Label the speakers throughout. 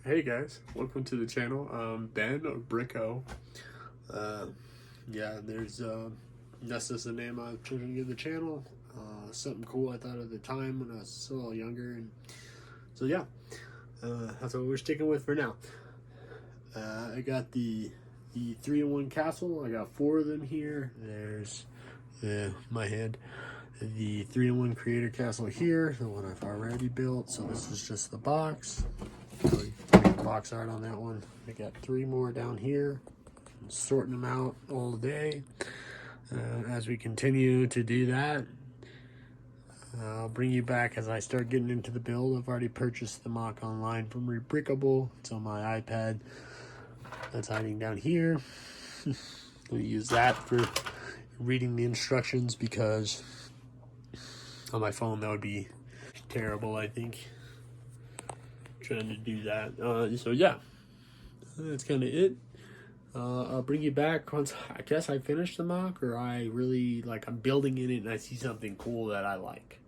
Speaker 1: Hey guys, welcome to the channel. Ben or Bricko. Yeah, that's just the name I've chosen to give the channel. Something cool I thought at the time when I was still younger, and so yeah, that's what we're sticking with for now. I got the 3-in-1 castle. I got 4 of them here. There's my hand. The 3-in-1 creator castle here, the one I've already built. So this is just the box. Box art on that one. I got 3 more down here. I'm sorting them out all day. As we continue to do that, I'll bring you back as I start getting into the build. I've already purchased the mock online from Rebrickable. It's on my iPad. That's hiding down here. I'm going to use that for reading the instructions because on my phone that would be terrible, I think, trying to do that. So yeah, that's kind of it. I'll bring you back once I guess I finish the mock, or I really like I'm building in it and I see something cool that I like.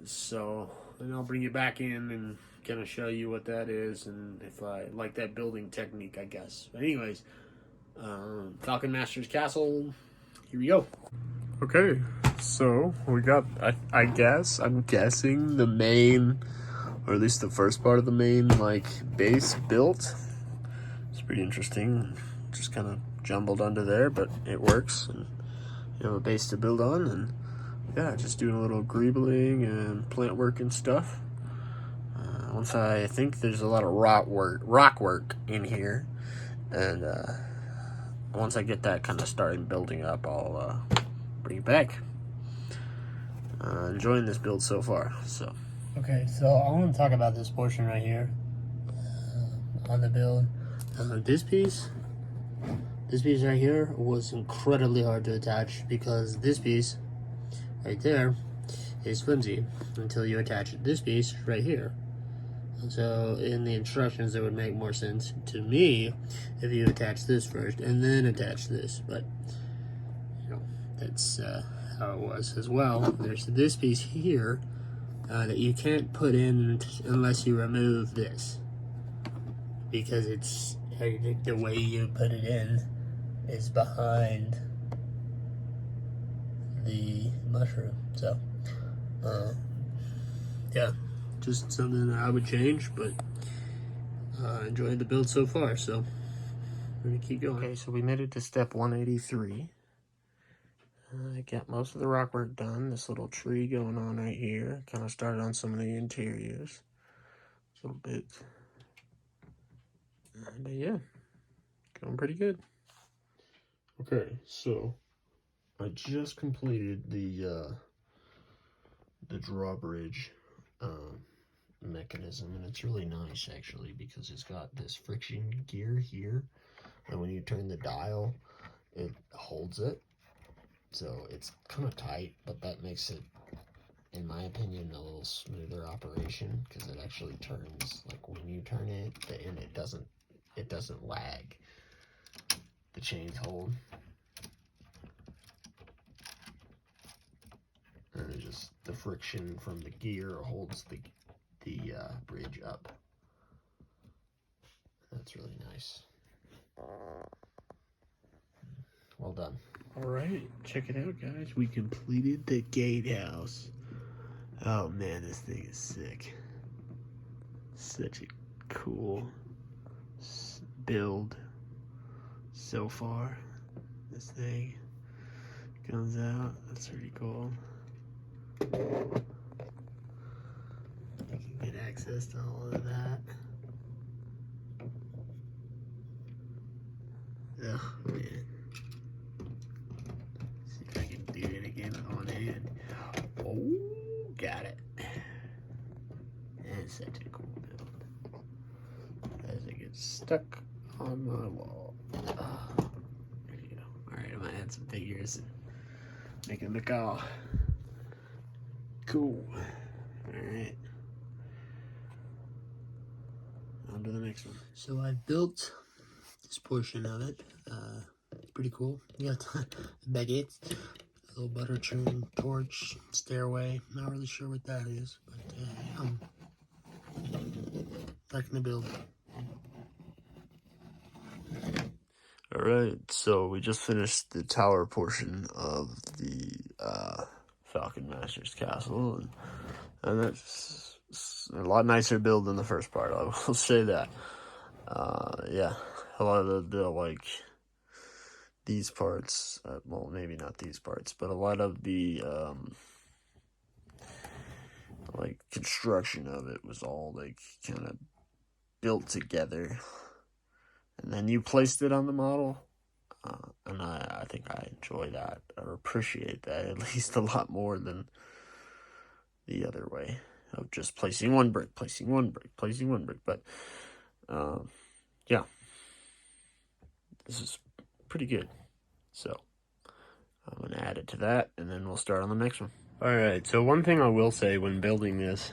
Speaker 1: So then I'll bring you back in and kind of show you what that is and if I like that building technique, I guess. But anyways, Falcon Master's Castle, here we go. Okay, so we got, I'm guessing the main, or at least the first part of the main, like, base built. It's pretty interesting. Just kind of jumbled under there, but it works. And you have a base to build on, and yeah, just doing a little greebling and plant work and stuff. Once I think there's a lot of rock work in here, and once I get that kind of starting building up, I'll bring it back. Enjoying this build so far. So okay, so I want to talk about this portion right here on the build. This piece right here was incredibly hard to attach because this piece right there is flimsy until you attach this piece right here. So in the instructions, it would make more sense to me if you attach this first and then attach this, but you know, that's how it was as well. There's this piece here that you can't put in unless you remove this, because it's the way you put it in is behind the mushroom. So yeah, just something that I would change, but enjoying the build so far, so we're gonna keep going. Okay, so we made it to step 183. I got most of the rock work done. This little tree going on right here. Kind of started on some of the interiors a little bit. But yeah, going pretty good. Okay, so I just completed the drawbridge mechanism, and it's really nice actually because it's got this friction gear here, and when you turn the dial, it holds it. So it's kind of tight, but that makes it, in my opinion, a little smoother operation because it actually turns, like when you turn it, and it doesn't lag. The chains hold, and it just, the friction from the gear holds the bridge up. That's really nice. Well done. All right, check it out, guys. We completed the gatehouse. Oh man, this thing is sick. Such a cool build so far. This thing comes out. That's pretty cool. You can get access to all of that. Oh man. See if I can do it again on hand. Oh, got it. That's such a cool build. As it gets stuck on my wall. Oh, there you go. Alright, I'm gonna add some figures and make it look all cool. Alright. On to the next one. So I built this portion of it. It's pretty cool. You got baguettes, a little butter churn, torch, stairway. Not really sure what that is, but back in the build. Alright, so we just finished the tower portion of the Falcon Master's Castle, and that's a lot nicer build than the first part, I will say that. Yeah, a lot of the like, these parts, well, maybe not these parts, but a lot of the, like, construction of it was all, like, kind of built together, and then you placed it on the model, and I think I enjoy that, or appreciate that, at least a lot more than the other way, of just placing one brick, placing one brick, placing one brick, but, yeah, this is pretty good, so I'm going to add it to that, and then we'll start on the next one. Alright, so one thing I will say when building this,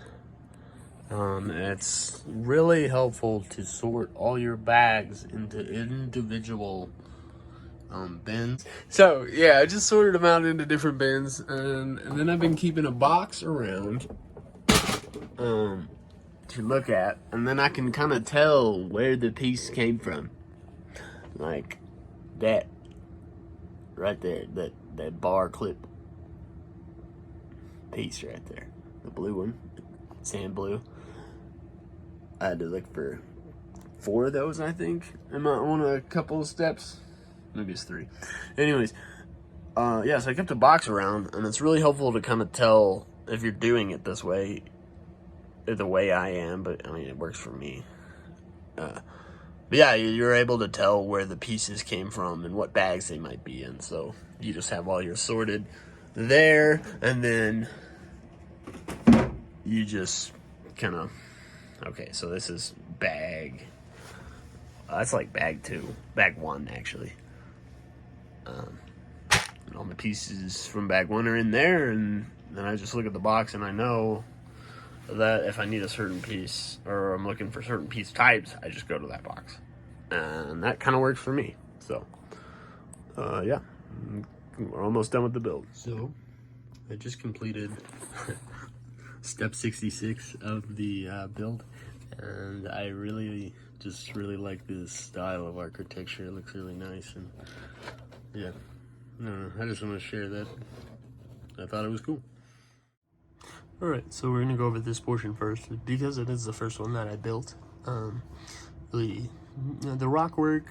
Speaker 1: it's really helpful to sort all your bags into individual bins. So, yeah, I just sorted them out into different bins, and then I've been keeping a box around to look at, and then I can kind of tell where the piece came from. Like that right there, that bar clip piece right there, the blue one, sand blue. I had to look for 4 of those, I think. I'm on a couple of steps, maybe it's 3. Anyways, yeah, so I kept a box around, and it's really helpful to kind of tell if you're doing it this way, the way I am, but I mean, it works for me. But yeah, you're able to tell where the pieces came from and what bags they might be in. So you just have all your sorted there, and then you just kind of, okay, so this is bag, that's like bag 2, bag 1 actually. And all the pieces from bag 1 are in there, and then I just look at the box and I know that if I need a certain piece, or I'm looking for certain piece types, I just go to that box, and that kind of works for me. So yeah, we're almost done with the build. So I just completed step 66 of the build, and I really like this style of architecture. It looks really nice, and yeah, I just want to share that. I thought it was cool. Alright, so we're going to go over this portion first, because it is the first one that I built. The rock work,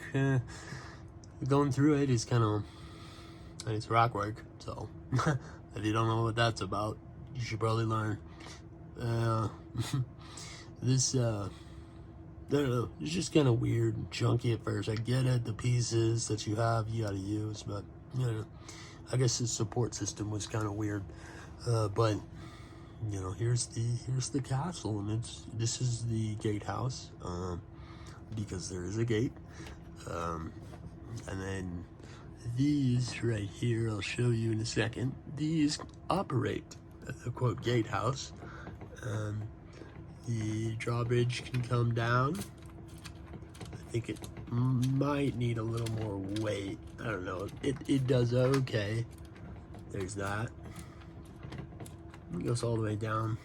Speaker 1: going through it is kind of, it's rock work, so if you don't know what that's about, you should probably learn. This, I don't know, it's just kind of weird and chunky at first. I get it, the pieces that you have, you gotta use, but, you know, I guess the support system was kind of weird, but you know, here's the castle, and this is the gatehouse, because there is a gate, and then these right here, I'll show you in a second. These operate the quote gatehouse. The drawbridge can come down. I think it might need a little more weight. I don't know. It does okay. There's that. It goes all the way down,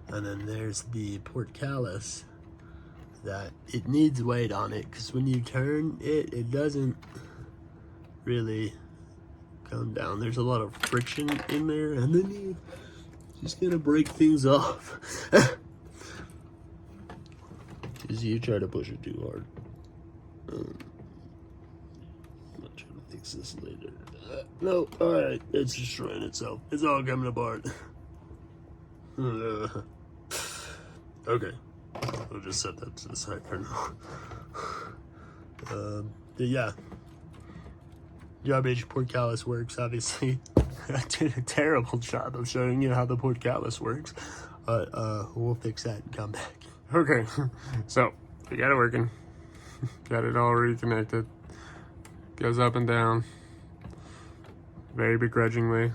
Speaker 1: and then there's the portcullis that it needs weight on it, because when you turn it, it doesn't really come down. There's a lot of friction in there, and then you just gonna break things off because you try to push it too hard. I'm not trying to fix this later. No, alright, it's destroying itself. It's all coming apart. Okay, we'll just set that to the side for now. But yeah, drawbridge portcullis works, obviously. I did a terrible job of showing you how the portcullis works, but we'll fix that and come back. Okay, so we got it working. Got it all reconnected. Goes up and down very begrudgingly.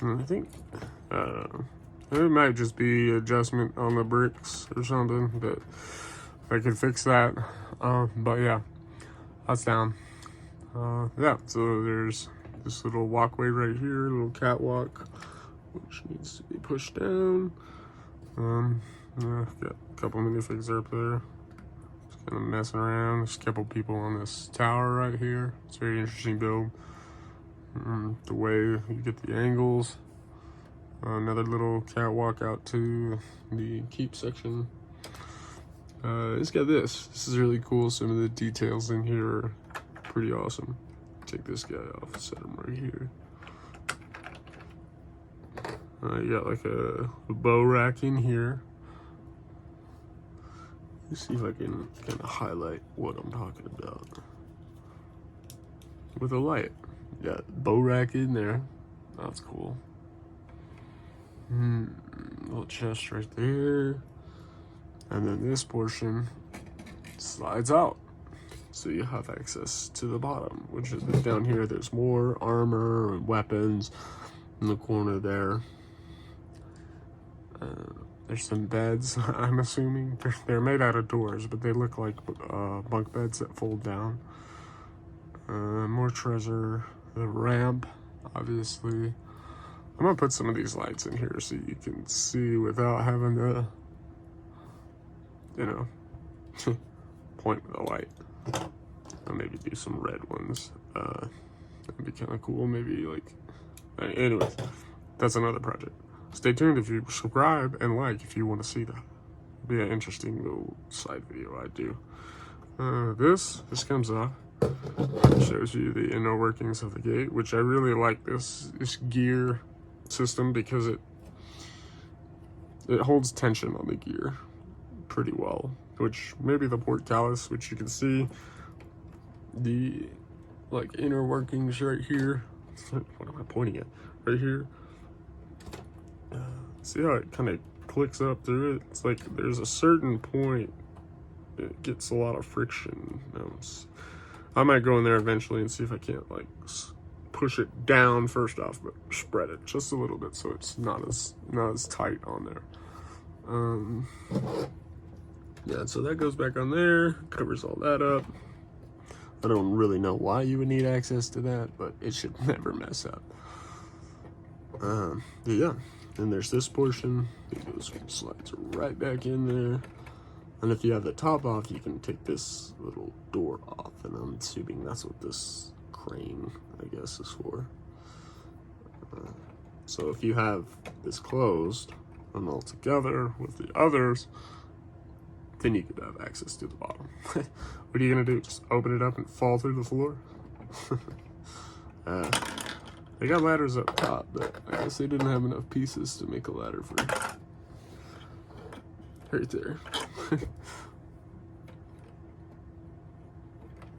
Speaker 1: I think it might just be adjustment on the bricks or something, but I could fix that. But yeah, that's down. Yeah, so there's
Speaker 2: this little walkway right here, little catwalk, which needs to be pushed down. Yeah, got a couple minifigs up there. Just kind of messing around. There's a couple people on this tower right here. It's a very interesting build. The way you get the angles. Another little catwalk out to the keep section. It's got this. This is really cool. Some of the details in here are pretty awesome. Take this guy off, set him right here. You got like a bow rack in here. Let's see if I can kind of highlight what I'm talking about with a light. Yeah, bow rack in there. That's cool. Little chest right there. And then this portion slides out. So you have access to the bottom, which is down here. There's more armor and weapons in the corner there. There's some beds, I'm assuming. They're made out of doors, but they look like bunk beds that fold down. More treasure. The ramp, obviously. I'm gonna put some of these lights in here so you can see without having to, you know, point with a light. I'll maybe do some red ones. That'd be kind of cool. Maybe like, anyways, that's another project. Stay tuned if you subscribe and like if you want to see that. It'll be an interesting little side video I do. This comes off. It shows you the inner workings of the gate, which I really like this gear system because it holds tension on the gear pretty well, which maybe the portcullis, which you can see the like inner workings right here. What am I pointing at? Right here. See how it kind of clicks up through it? It's like there's a certain point it gets a lot of friction. I might go in there eventually and see if I can't like push it down first off, but spread it just a little bit so it's not as tight on there. Yeah, so that goes back on there, covers all that up. I don't really know why you would need access to that, but it should never mess up. Yeah, and there's this portion. It goes, slides right back in there. And if you have the top off, you can take this little door off. And I'm assuming that's what this crane, I guess, is for. So if you have this closed and all together with the others, then you could have access to the bottom. What are you gonna do? Just open it up and fall through the floor? They got ladders up top, but I guess they didn't have enough pieces to make a ladder for it. Right there.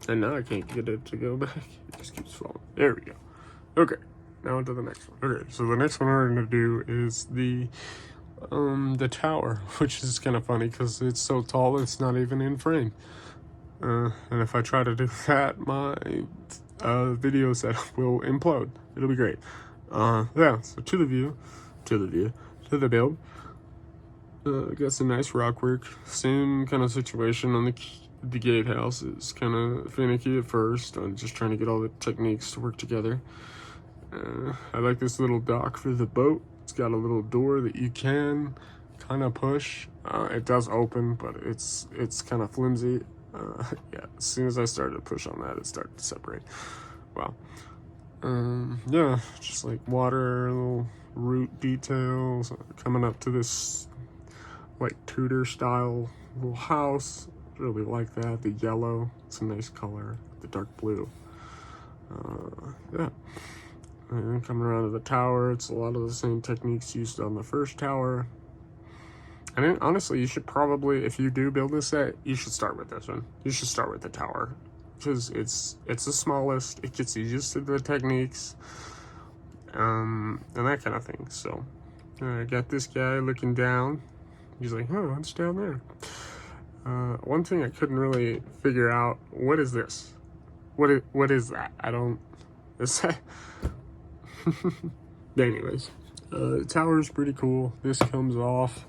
Speaker 2: And now I can't get it to go back. It just keeps falling. There we go. Okay, now onto the next one. Okay, so the next one we're gonna do is the tower, which is kind of funny because it's so tall it's not even in frame. And if I try to do that, my video setup will implode. It'll be great. Yeah, so to the build. Got some nice rock work. Same kind of situation on the gatehouse. Is kind of finicky at first. I'm just trying to get all the techniques to work together. I like this little dock for the boat. It's got a little door that you can kind of push. It does open, but it's kind of flimsy. Yeah, as soon as I started to push on that, it started to separate. Wow. Yeah, just like water, little root details coming up to this like Tudor style little house. Really like that. The yellow, it's a nice color. The dark blue. Yeah. And then coming around to the tower, it's a lot of the same techniques used on the first tower. And then, honestly, you should probably, if you do build this set, you should start with this one. You should start with the tower. Because it's the smallest, it gets you used to the techniques, and that kind of thing. So, I got this guy looking down. He's like, oh, what's down there? One thing I couldn't really figure out, what is this? What is that? I don't, is that? Anyways, the tower is pretty cool. This comes off.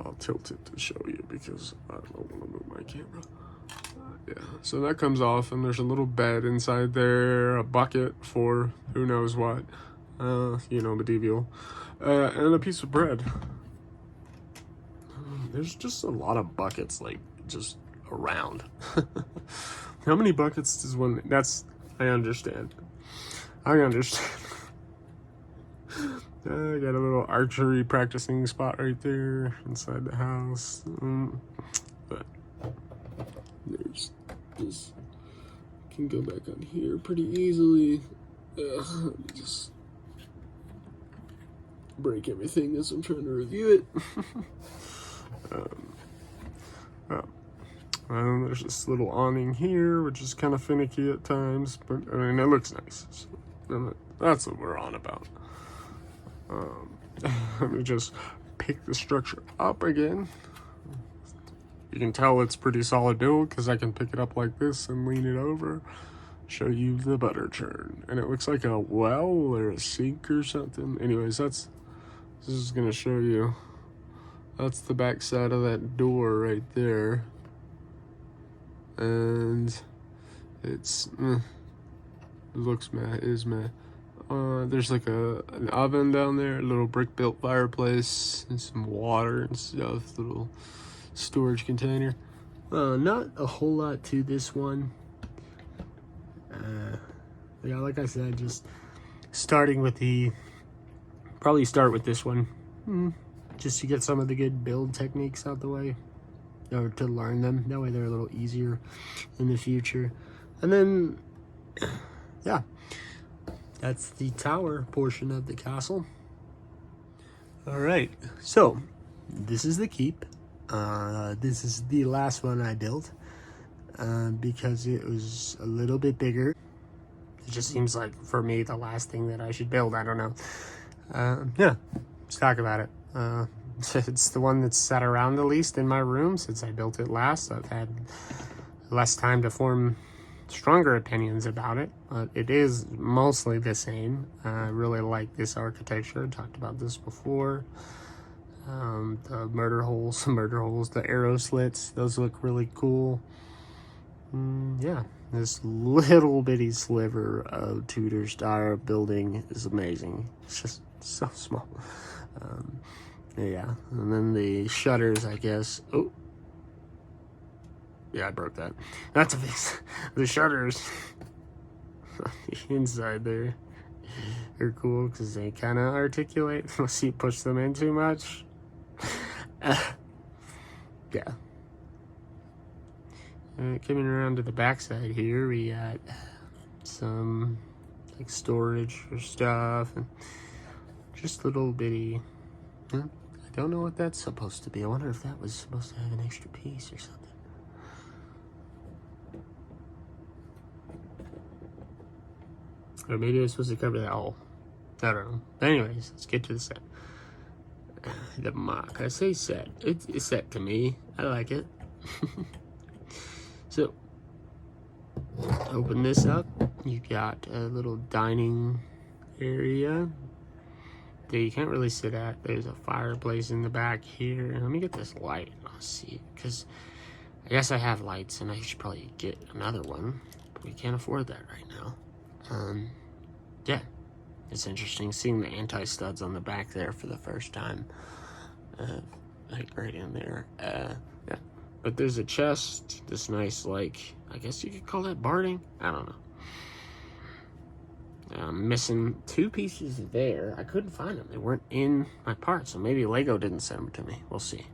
Speaker 2: I'll tilt it to show you because I don't want to move my camera. Yeah, so that comes off, and there's a little bed inside there, a bucket for who knows what, you know, medieval, and a piece of bread. There's just a lot of buckets, like, just around. How many buckets does one... That's... I understand. I understand. I got a little archery practicing spot right there inside the house. But there's this. Can go back on here pretty easily. Let me just break everything as I'm trying to review it. There's this little awning here, which is kind of finicky at times, but I mean, it looks nice. So, that's what we're on about. Let me just pick the structure up again. You can tell it's pretty solid build because I can pick it up like this and lean it over, show you the butter churn, and it looks like a well or a sink or something. Anyways, this is gonna show you. That's the back side of that door right there. And it's it looks meh, is meh. There's like an oven down there, a little brick built fireplace, and some water and stuff, little storage container. Not a whole lot to this one. Yeah, like I said, just starting with probably start with this one, just to get some of the good build techniques out the way, or to learn them. That way they're a little easier in the future. And then, yeah, that's the tower portion of the castle. All right, so this is the keep. This is the last one I built because it was a little bit bigger. It just seems like, for me, the last thing that I should build. I don't know. Yeah, let's talk about it. It's the one that's sat around the least in my room since I built it last. I've had less time to form stronger opinions about it, but it is mostly the same. I really like this architecture. I talked about this before. The murder holes, the arrow slits, those look really cool. Yeah, this little bitty sliver of Tudor style building is amazing. It's just so small. Yeah, and then the shutters, I guess. Oh, yeah, I broke that. That's a fix. The shutters on the inside there are cool because they kind of articulate unless you push them in too much. Yeah. Coming around to the backside here, we got some like storage for stuff and just little bitty. I don't know what that's supposed to be. I wonder if that was supposed to have an extra piece or something. Or maybe it was supposed to cover that hole. I don't know. But anyways, let's get to the set. The mock. I say set. It's set to me. I like it. So, open this up. You got a little dining area that you can't really sit at. There's a fireplace in the back here. Let me get this light. I'll see. Because I guess I have lights and I should probably get another one. But we can't afford that right now. Yeah. It's interesting seeing the anti-studs on the back there for the first time. Like right in there. Yeah. But there's a chest, this nice, like, I guess you could call that barding? I don't know. I'm missing two pieces there. I couldn't find them. They weren't in my part, so maybe Lego didn't send them to me. We'll see.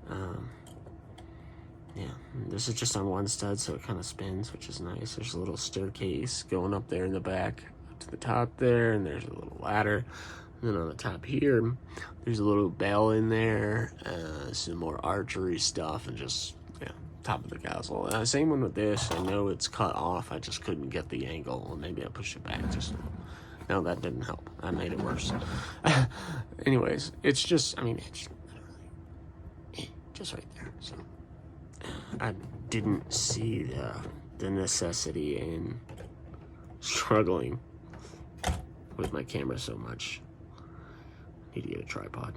Speaker 2: Yeah, this is just on one stud, so it kind of spins, which is nice. There's a little staircase going up there in the back, up to the top there, and there's a little ladder. And then on the top here, there's a little bell in there, some more archery stuff, and just, yeah, top of the castle. Same one with this. I know it's cut off. I just couldn't get the angle. Or maybe I pushed it back. No, that didn't help. I made it worse. Anyways, it's just, I mean, it's just right there. So I didn't see the necessity in struggling with my camera so much. Need to get a tripod.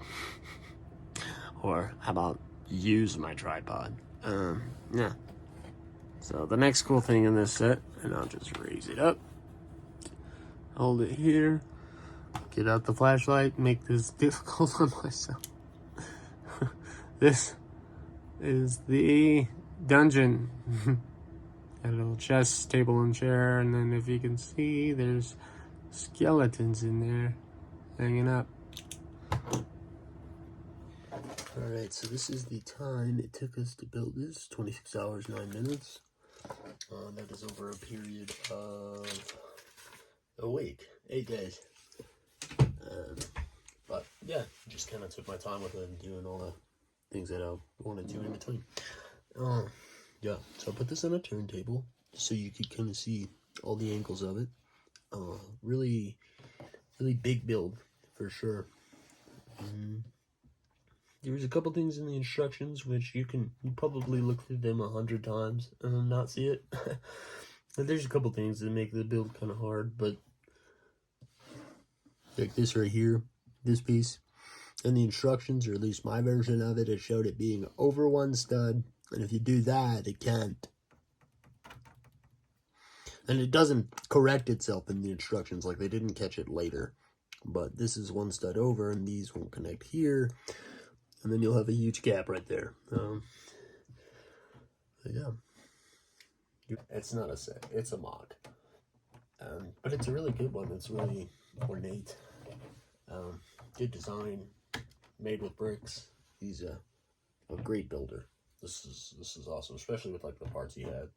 Speaker 2: Or how about use my tripod? Yeah. So the next cool thing in this set, and I'll just raise it up, hold it here, get out the flashlight, make this difficult on myself. This is the dungeon. Got a little chest, table, and chair, and then if you can see, there's skeletons in there hanging up. Alright, so this is the time it took us to build this, 26 hours, 9 minutes. That is over a period of a week, 8 days. But yeah, just kind of took my time with it and doing all the things that I wanted to in between. Yeah, so I put this on a turntable so you could kind of see all the angles of it. Really big build for sure. There's a couple things in the instructions which you can probably look through them 100 times and not see it. And there's a couple things that make the build kind of hard, but like this right here, this piece, and the instructions, or at least my version of it, it showed it being over one stud, and if you do that, it can't. And it doesn't correct itself in the instructions, like they didn't catch it later. But this is one stud over, and these won't connect here. And then you'll have a huge gap right there. Yeah. It's not a set, it's a mod. But it's a really good one. It's really ornate. Good design. Made with bricks. He's a great builder. This is awesome, especially with like the parts he had.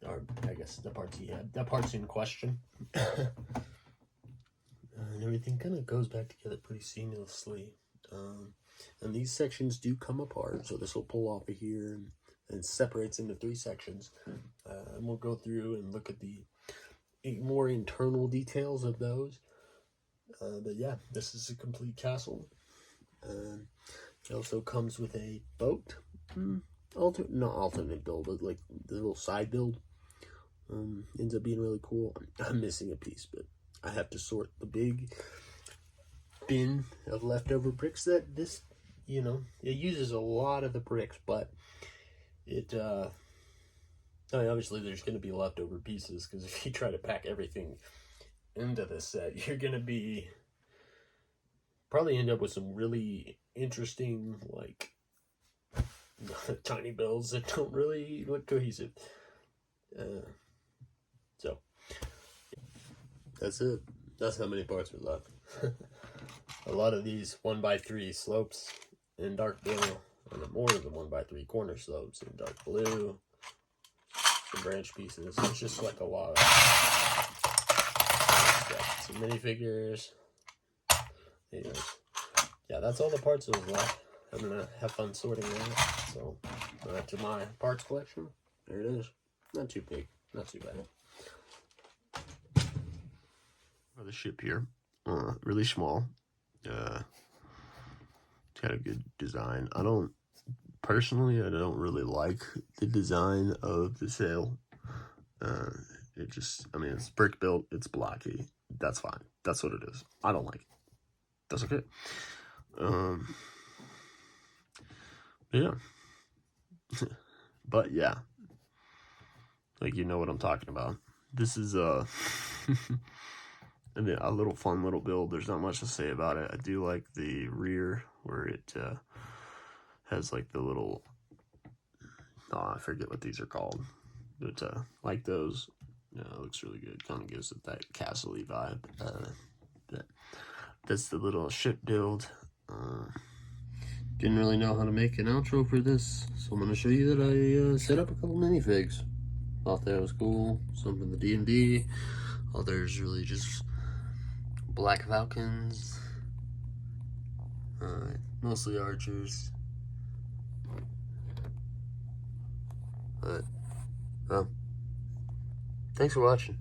Speaker 2: Or I guess the parts he had. The parts in question. And everything kind of goes back together pretty seamlessly. And these sections do come apart, so this will pull off of here and separates into 3 sections. And we'll go through and look at the more internal details of those. But yeah, this is a complete castle. It also comes with a boat. Not alternate build, but like the little side build. Ends up being really cool. I'm missing a piece, but I have to sort the big bin of leftover bricks that this, you know, it uses a lot of the bricks, but it, I mean, obviously there's going to be leftover pieces, because if you try to pack everything into this set, you're going to be, probably end up with some really interesting, like, tiny builds that don't really look cohesive. So, that's it. That's how many parts are left. A lot of these 1x3 slopes in dark blue, and more of the 1x3 corner slopes in dark blue. Some branch pieces. It's just like a lot of stuff. Some minifigures. Anyways, yeah, that's all the parts that was left. I'm gonna have fun sorting that. So, to my parts collection. There it is. Not too big. Not too bad. The ship here, really small. It's got a good design. I don't really like the design of the sail. It just, I mean, it's brick built, it's blocky. That's fine. That's what it is. I don't like it. That's okay. Yeah. But yeah, like, you know what I'm talking about. This is I mean, a little fun little build. There's not much to say about it. I do like the rear where it has like the little, I forget what these are called, but like those. It looks really good. Kind of gives it that castle-y vibe. That's the little ship build. Didn't really know how to make an outro for this, so I'm going to show you that I set up a couple minifigs. Thought that was cool. Some in the D&D. Others really just black Falcons. Mostly archers. But, thanks for watching.